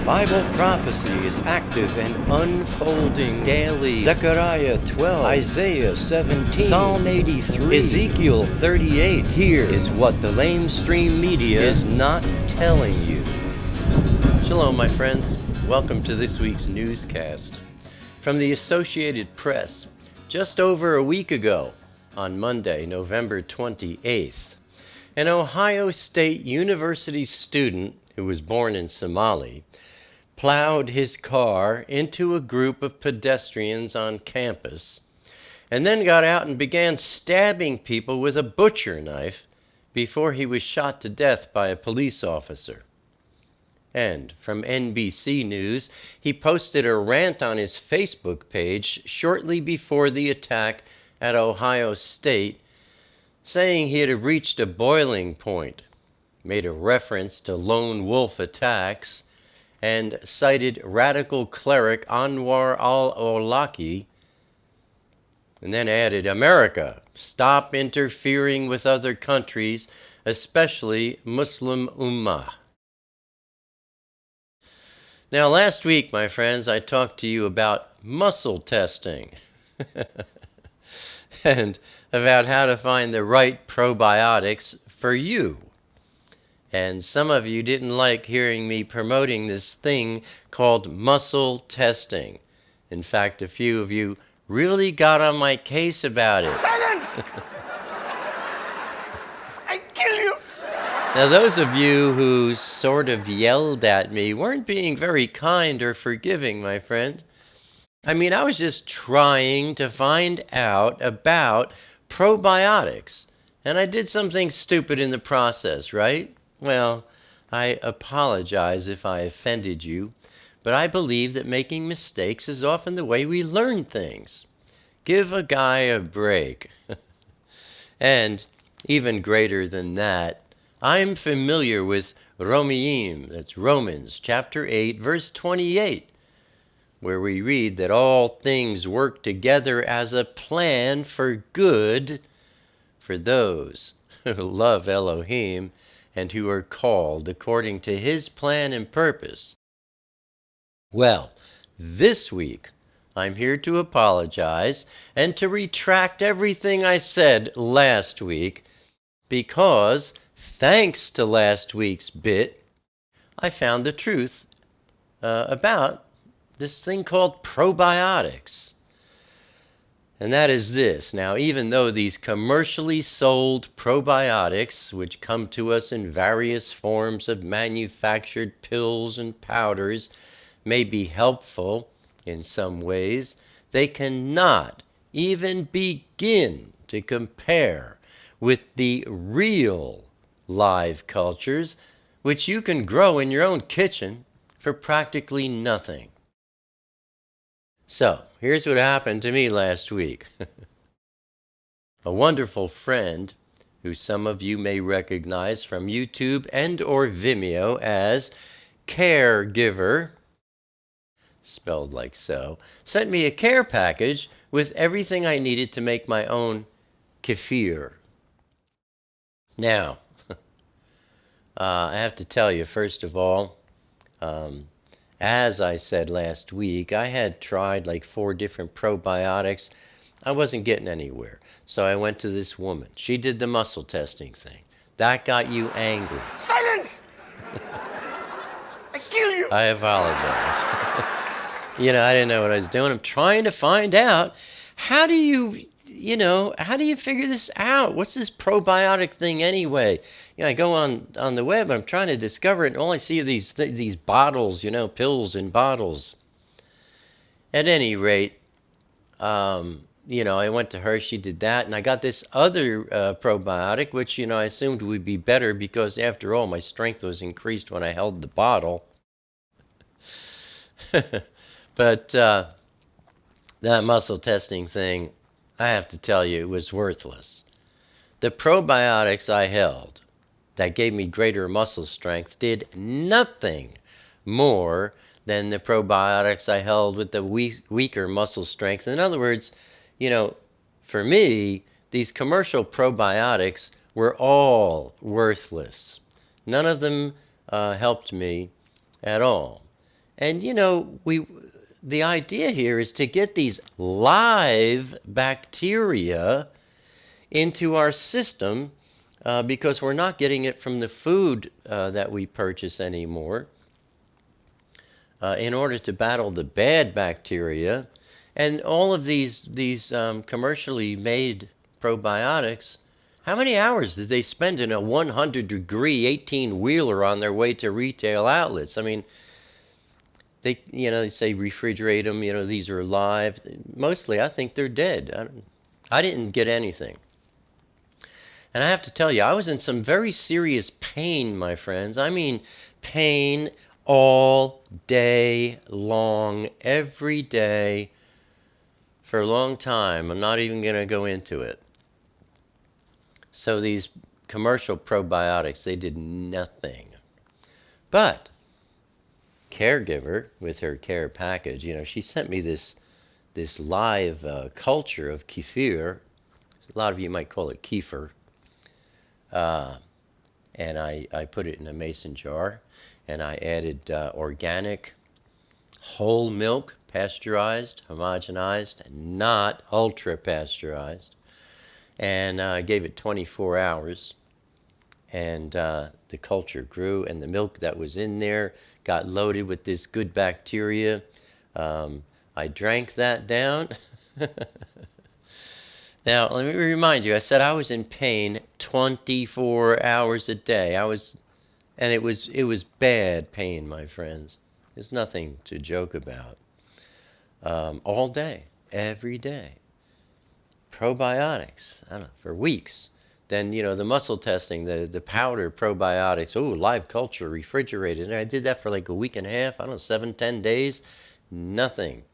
Bible prophecy is active and unfolding daily. Zechariah 12, Isaiah 17, Psalm 83, Ezekiel 38. Here is what the LameStream Media is not telling you. Shalom, my friends. Welcome to this week's newscast. From the Associated Press, just over a week ago, on Monday, November 28th, an Ohio State University student who was born in Somali plowed his car into a group of pedestrians on campus and then got out and began stabbing people with a butcher knife before he was shot to death by a police officer. And from NBC News, he posted a rant on his Facebook page shortly before the attack at Ohio State, saying he had reached a boiling point, made a reference to lone wolf attacks, and cited radical cleric Anwar al-Awlaki, and then added, "America, stop interfering with other countries, especially Muslim Ummah." Now, last week, my friends, I talked to you about muscle testing and about how to find the right probiotics for you. And some of you didn't like hearing me promoting this thing called muscle testing. In fact, a few of you really got on my case about it. Silence! I kill you! Now, those of you who sort of yelled at me weren't being very kind or forgiving, my friend. I mean, I was just trying to find out about probiotics, and I did something stupid in the process, right? Well, I apologize if I offended you, but I believe that making mistakes is often the way we learn things. Give a guy a break. And even greater than that, I'm familiar with Romeim, that's Romans chapter 8, verse 28, where we read that all things work together as a plan for good for those who love Elohim and who are called according to his plan and purpose. Well, this week, I'm here to apologize and to retract everything I said last week, because thanks to last week's bit, I found the truth about this thing called probiotics. And that is this. Now, even though these commercially sold probiotics, which come to us in various forms of manufactured pills and powders, may be helpful in some ways, they cannot even begin to compare with the real live cultures, which you can grow in your own kitchen for practically nothing. So, here's what happened to me last week. A wonderful friend, who some of you may recognize from YouTube and or Vimeo as Caregiver, spelled like so, sent me a care package with everything I needed to make my own kefir. Now, I have to tell you, first of all, as I said last week, I had tried like 4 different probiotics. I wasn't getting anywhere. So I went to this woman. She did the muscle testing thing. That got you angry. Silence! I kill you! I apologize. I didn't know what I was doing. I'm trying to find out, how do you figure this out? What's this probiotic thing anyway? I go on the web, I'm trying to discover it, and all I see are these bottles, pills in bottles. At any rate, I went to her, she did that, and I got this other probiotic, which, I assumed would be better because, after all, my strength was increased when I held the bottle. But that muscle testing thing, I have to tell you, it was worthless. The probiotics I held that gave me greater muscle strength did nothing more than the probiotics I held with the weaker muscle strength. In other words, for me, these commercial probiotics were all worthless. None of them helped me at all. And the idea here is to get these live bacteria into our system because we're not getting it from the food that we purchase anymore. In order to battle the bad bacteria, and all of these commercially made probiotics, how many hours did they spend in a 100-degree 18-wheeler on their way to retail outlets? I mean, they say refrigerate them. These are live. Mostly, I think they're dead. I didn't get anything. And I have to tell you, I was in some very serious pain, my friends. I mean, pain all day long, every day, for a long time. I'm not even going to go into it. So these commercial probiotics, they did nothing. But caregiver, with her care package, she sent me this live culture of kefir. A lot of you might call it kefir. And I put it in a mason jar, and I added organic whole milk, pasteurized, homogenized, and not ultra-pasteurized. And I gave it 24 hours, and the culture grew, and the milk that was in there got loaded with this good bacteria. I drank that down. Now, let me remind you, I said I was in pain 24 hours a day. And it was bad pain, my friends. It's nothing to joke about. All day, every day. Probiotics, I don't know, for weeks. Then, the muscle testing, the powder probiotics, live culture, refrigerated. And I did that for like a week and a half, 7, 10 days, nothing.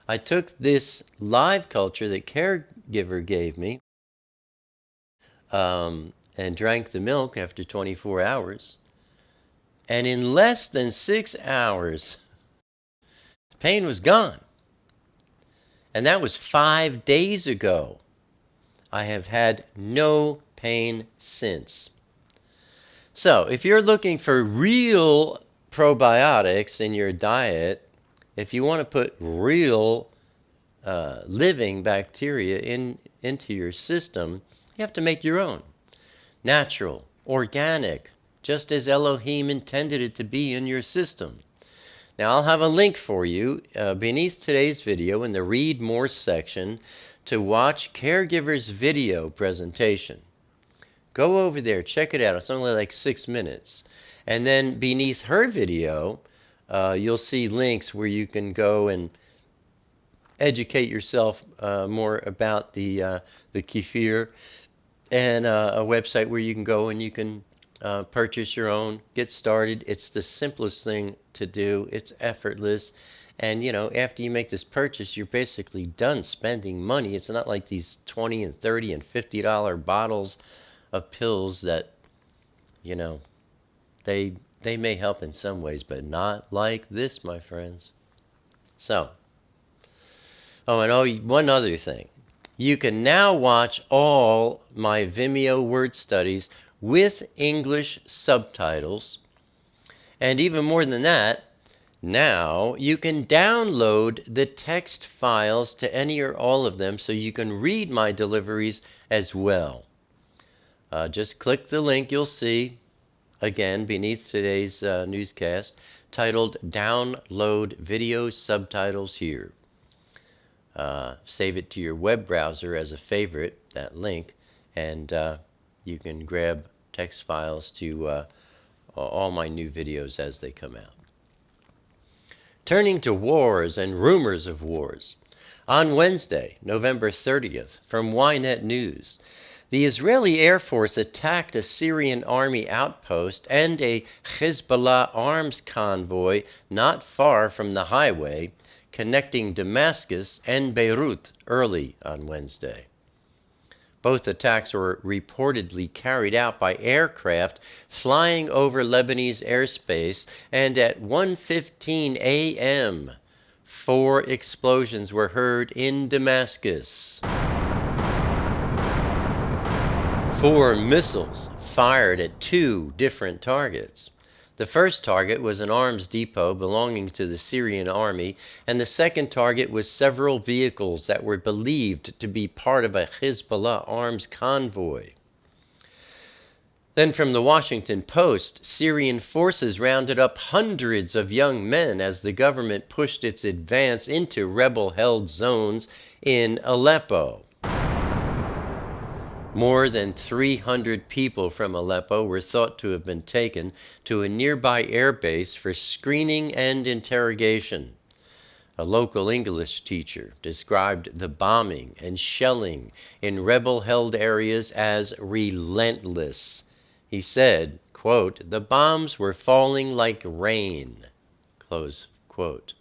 I took this live culture that caregiver gave me and drank the milk after 24 hours. And in less than 6 hours, the pain was gone. And that was 5 days ago. I have had no pain since. So if you're looking for real probiotics in your diet, if you want to put real living bacteria into your system, you have to make your own. Natural, organic, just as Elohim intended it to be in your system. Now I'll have a link for you beneath today's video in the Read More section to watch Caregiver's video presentation. Go over there, check it out. It's only like 6 minutes. And then beneath her video, you'll see links where you can go and educate yourself more about the kefir, and a website where you can go and you can purchase your own, get started. It's the simplest thing to do. It's effortless. And, after you make this purchase, you're basically done spending money. It's not like these $20 and $30 and $50 bottles of pills that, they may help in some ways, but not like this, my friends. So, one other thing. You can now watch all my Vimeo word studies with English subtitles. And even more than that, now you can download the text files to any or all of them so you can read my deliveries as well. Just click the link you'll see, again, beneath today's newscast, titled Download Video Subtitles Here. Save it to your web browser as a favorite, that link, and you can grab text files to all my new videos as they come out. Turning to wars and rumors of wars. On Wednesday, November 30th, from Ynet News, the Israeli Air Force attacked a Syrian army outpost and a Hezbollah arms convoy not far from the highway connecting Damascus and Beirut early on Wednesday. Both attacks were reportedly carried out by aircraft flying over Lebanese airspace, and at 1:15 a.m., 4 explosions were heard in Damascus. 4 missiles fired at 2 different targets. The first target was an arms depot belonging to the Syrian army, and the second target was several vehicles that were believed to be part of a Hezbollah arms convoy. Then from the Washington Post, Syrian forces rounded up hundreds of young men as the government pushed its advance into rebel-held zones in Aleppo. More than 300 people from Aleppo were thought to have been taken to a nearby airbase for screening and interrogation. A local English teacher described the bombing and shelling in rebel-held areas as relentless. He said, quote, "The bombs were falling like rain," close quote.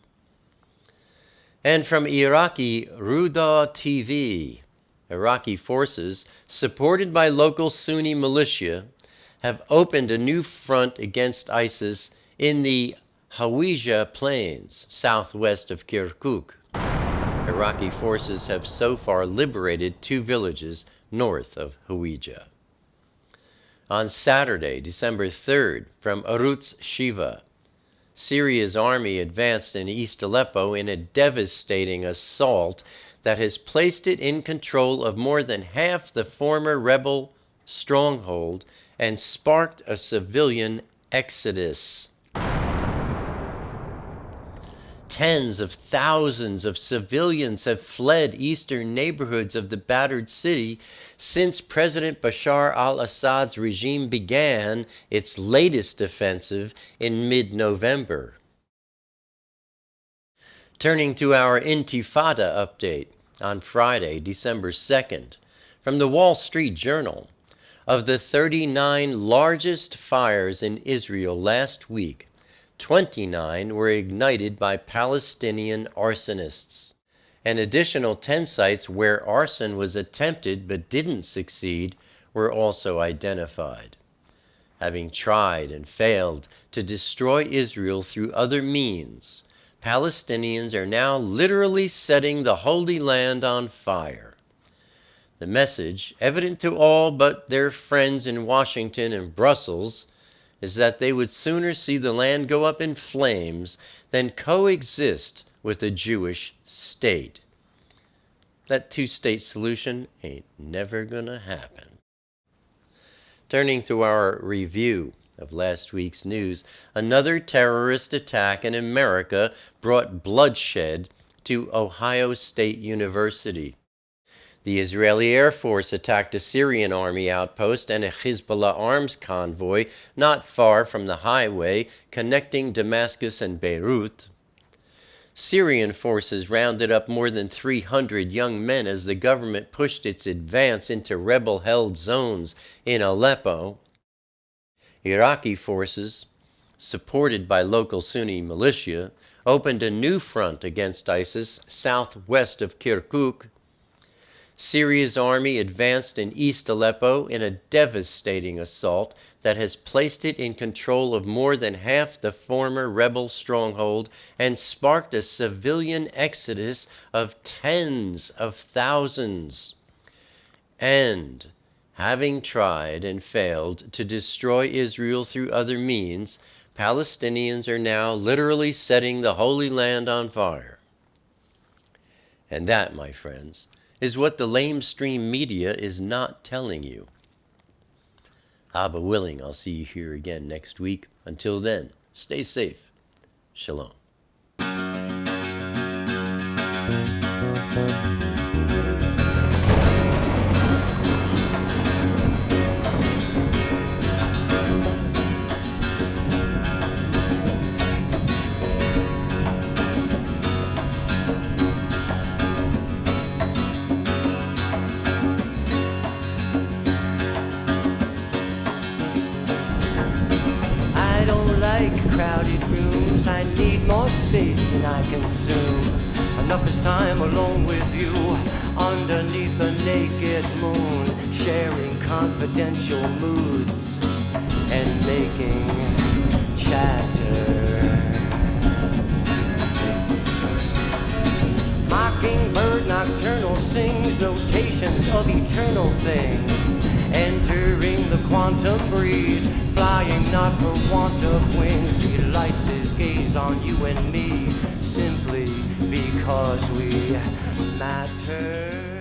And from Iraqi Ruda TV, Iraqi forces, supported by local Sunni militia, have opened a new front against ISIS in the HalleluYah Plains, southwest of Kirkuk. Iraqi forces have so far liberated 2 villages north of HalleluYah. On Saturday, December 3rd, from Arutz Shiva, Syria's army advanced in East Aleppo in a devastating assault that has placed it in control of more than half the former rebel stronghold and sparked a civilian exodus. Tens of thousands of civilians have fled eastern neighborhoods of the battered city since President Bashar al-Assad's regime began its latest offensive in mid-November. Turning to our Intifada update on Friday, December 2nd, from the Wall Street Journal, of the 39 largest fires in Israel last week, 29 were ignited by Palestinian arsonists. An additional 10 sites where arson was attempted but didn't succeed were also identified. Having tried and failed to destroy Israel through other means, Palestinians are now literally setting the Holy Land on fire. The message, evident to all but their friends in Washington and Brussels, is that they would sooner see the land go up in flames than coexist with a Jewish state. That 2-state solution ain't never gonna happen. Turning to our review of last week's news, another terrorist attack in America brought bloodshed to Ohio State University. The Israeli Air Force attacked a Syrian army outpost and a Hezbollah arms convoy not far from the highway connecting Damascus and Beirut. Syrian forces rounded up more than 300 young men as the government pushed its advance into rebel-held zones in Aleppo. Iraqi forces, supported by local Sunni militia, opened a new front against ISIS southwest of Kirkuk. Syria's army advanced in East Aleppo in a devastating assault that has placed it in control of more than half the former rebel stronghold and sparked a civilian exodus of tens of thousands. And, having tried and failed to destroy Israel through other means, Palestinians are now literally setting the Holy Land on fire. And that, my friends, is what the LameStream Media is not telling you. Abba willing, I'll see you here again next week. Until then, stay safe. Shalom. Crowded rooms, I need more space than I consume. Enough is time alone with you, underneath the naked moon, sharing confidential moods and making chatter. Mockingbird nocturnal sings notations of eternal things, entering the quantum breeze, flying not for want of wings. He lights his gaze on you and me, simply because we matter.